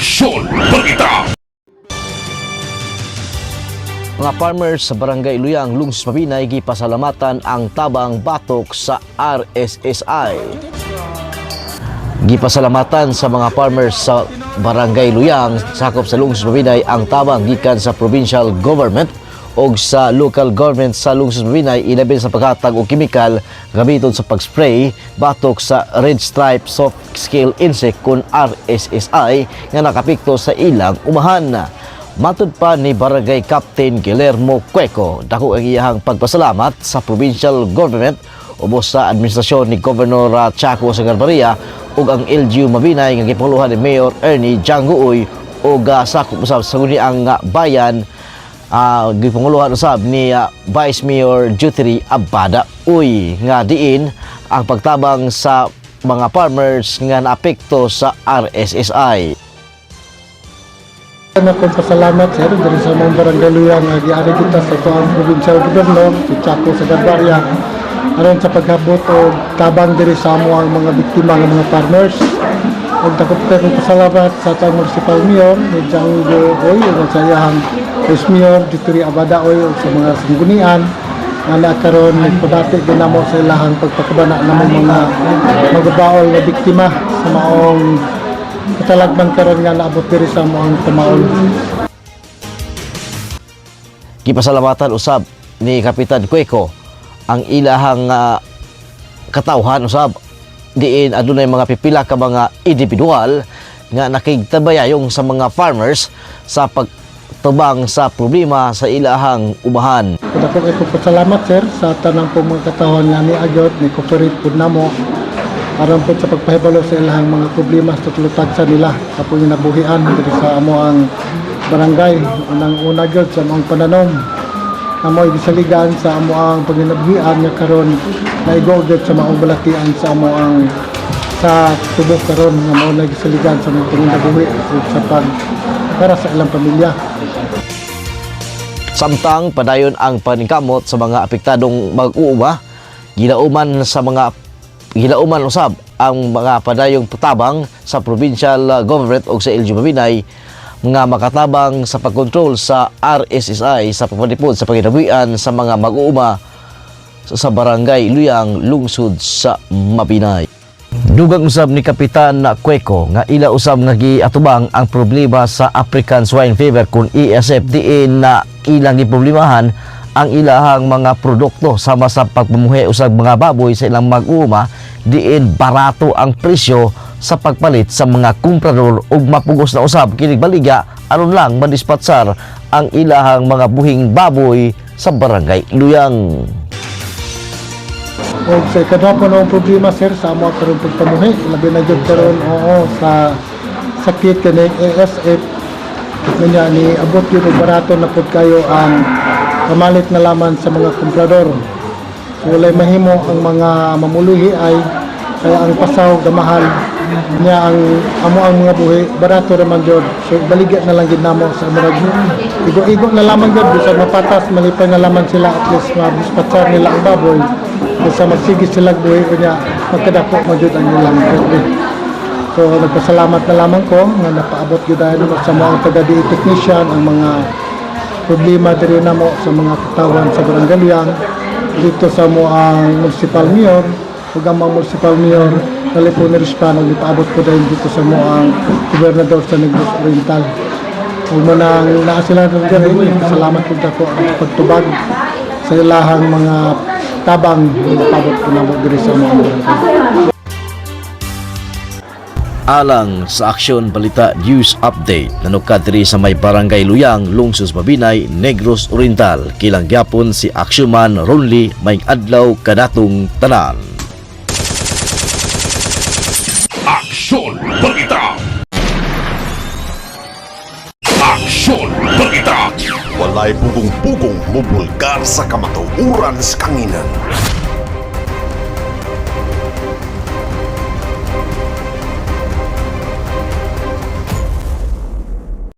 Aksyon Balita! Mga farmers sa Barangay Luyang, Lungsod Mabinay, gipasalamatan ang tabang batok sa RSSI. Gipasalamatan sa mga farmers sa Barangay Luyang, sakop sa Lungsod Mabinay, ang tabang gikan sa provincial government o sa local government sa Lungsod Mabinay, ilabi sa paghatag og kemikal gamiton sa pag-spray batok sa red stripe soft scale insect kun RSSI nga nakapikto sa ilang umahan. Matud pa ni Barangay Captain Guillermo Cueco, dako ang iyahang pagpasalamat sa provincial government ubos sa administrasyon ni Governor Chaco Sagarbarea ug ang LGU Mabinay nga gipanguluhan ni Mayor Ernie Janguoy ug sakop usab sa ang bayan gipanguluhan usab ni Vice Mayor Jutri Abada Uy nga diin ang pagtabang sa mga farmers nga naapekto sa RSSI. Pasalamat sir dari sa mga Barangay Luyang nga giari kita sa tuang provincial gobernador si Chaco Sagarbarea aron sa paghabot og tabang diri sa amo ang mga biktima ng mga farmers. Ug dako kay pasalamat sa atong municipal mayor ni Jango Oy ug sa iyang vice mayor Jutri Abada Oy ug sa mga sanggunian nga nakaroon nagpadati ginamo sa ilahang pagpakabana ng mga magabaol na biktima sa maong katalagman karon nga naabot diri sa moang tumaon. Gipasalamatan usab ni Kapitan Cueco ang ilahang katawhan usab diin adunay mga pipila ka mga individual nga nakigtabayayong sa mga farmers sa pagtubang sa problema sa ilahang umahan. Dako ko pasalamat sir sa tanang pong mga katawhan nga niagyot ni cooperate pud namo aron po sa pagpahibalo sa ilahang mga problema sa tulutag sa nila kapag nabuhian diri sa amo ang barangay. Unang una gyud sa among pananom amoy gisaligan sa amo ang paginabuhian nga karon naigo gyud sa maong balatian sa amo ang sa tubok karon nga mao nagisaligan sa mga paginabuhi sa pag para sa ilang pamilya. Samtang padayon ang paningkamot sa mga apektadong mag-uuma, gilauman usab ang mga padayong patabang sa provincial government o sa LGU Mabinay nga makatabang sa pagkontrol sa RSSI sa pagpalipod sa panginabuhian sa mga mag-uuma sa Barangay Luyang, Lungsod sa Mabinay. Dugang usab ni Kapitan Cueco nga ila usab nga giatubang ang problema sa African Swine Fever kun ESF diin na ilang giproblemahan ang ilahang mga produkto sama sa pagpamuhi usab mga baboy sa ilang mag-uuma diin barato ang presyo sa pagpalit sa mga kumprador ug mapugos na usab kining baligya aron lang madispatsar ang ilahang mga buhing baboy sa Barangay Luyang. O sa ikadwa ang problema sir sa amo karon pagpamuhi labi na gyud karon sa sakit kani ASF kanya ni abot gyud og barato na pud kayo ang kamalit na laman sa mga komprador. So walay mahimo ang mga mamuluhi ay kaya ang pasaw gamahal niya ang amo ang mga buhi barato ra man gyud. So baligya na lang gid namo sa murag igo na lamang gyud bisan mapatas malipay na laman sila at least ma-dispatchar nila ang baboy sa magsige sila buhi kanya magkadako man gyud ang ilang pwede. So nagpasalamat na lamang ko nga napaabot gyud ano sa mga taga-DI technician ang mga problema diri namo sa mga katawan sa Barangay Luyang dito sa mo ang municipal mayor ug ang mga municipal mayor talipon ni Rispan ug ipaabot ko dahil dito sa mo ang gobernador sa Negros Oriental. Ug mo nang naa sila diri salamat pud ako ang pagtubag sa ilahang mga tabang ipaabot ko namo diri sa mo barangay. Alang sa Aksyon Balita News Update nanukad diri sa may Barangay Luyang, Lungsod Mabinay, Negros Oriental, kilang gyapon si Aksyoman Ronly may adlaw kadatong tanan. Aksyon Balita! Aksyon Balita! Walay pugong-pugong mubulgar sa kamatuuran sa kanginan.